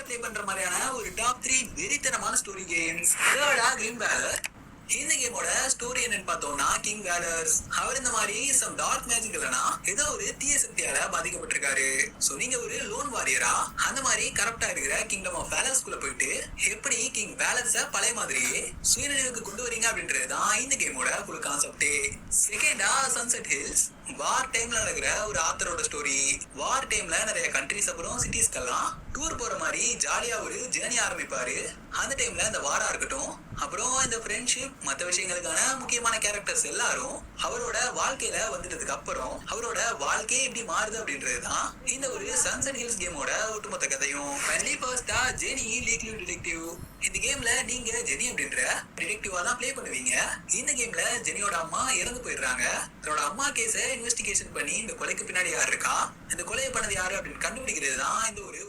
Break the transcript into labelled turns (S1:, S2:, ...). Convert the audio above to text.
S1: Play பண்ற மாதிரியான ஒரு டாப் 3 வெறித்தனமான ஸ்டோரி கேம்ஸ். தேர்டா கிரீன் வேலர். இந்த கேமோட ஸ்டோரி என்னன்னு பார்த்தோம்னா, கிங் வேலர்ஸ் அவர் இந்த மாதிரி சம் டார்க் மேஜிக் இல்லனா ஏதோ ஒரு தீய சக்தியால பாதிக்கப்பட்டிருக்காரு. சோ நீங்க ஒரு லோன் வாரியரா அந்த மாதிரி கரப்டா இருக்கிற கிங்டம் ஆஃப் வேலர்ஸ்குள்ள போயிட்டு எப்படி கிங் வேலர்ஸ பழைய மாதிரியே சுயநினைவுக்கு கொண்டு வரீங்க அப்படின்றதுதான் இந்த கேமோட ஃபுல் கான்செப்டே. செகண்டா சன்செட் ஹில்ஸ். வார் டைம்ல நடக்கிற ஒரு ஆத்தரோட ஸ்டோரி. வார் டைம்ல நிறைய கண்ட்ரிஸ் அப்புறம் சிட்டிஸ்க்கெல்லாம் டூர் போற மாதிரி ஜாலியா ஒரு ஜேர்னி ஆரம்பிப்பாரு. அந்த டைம்ல இந்த வாரா இருக்கட்டும், அப்புறம் இந்த ஃப்ரெண்ட்ஷிப் மற்ற விஷயங்களுக்கான முக்கியமான கேரக்டர்ஸ் எல்லாரும் அவரோட வாழ்க்கையில வந்துட்டதுக்கு அப்புறம் அவரோட வாழ்க்கையே எப்படி மாறுது அப்படின்றதுதான் இந்த ஒரு சன்செட் ஹில்ஸ் கேமோட ஒட்டுமொத்த கதையும். ஃபைனலி ஃபர்ஸ்டா ஜெனி லீக்லி டிடெக்டிவ். இந்த கேம்ல நீங்க ஜெனி அப்படின்ற டிடெக்டிவா தான் ப்ளே பண்ணுவீங்க. இந்த கேம்ல ஜெனியோட அம்மா இறந்து போயிடுறாங்க. அவரோட அம்மா கேஸை இன்வெஸ்டிகேஷன் பண்ணி இந்த கொலைக்கு பின்னாடி யார் இருக்கா, இந்த கொலையை பண்ணது யாரு அப்படின்னு கண்டுபிடிக்கிறது தான் இந்த ஒரு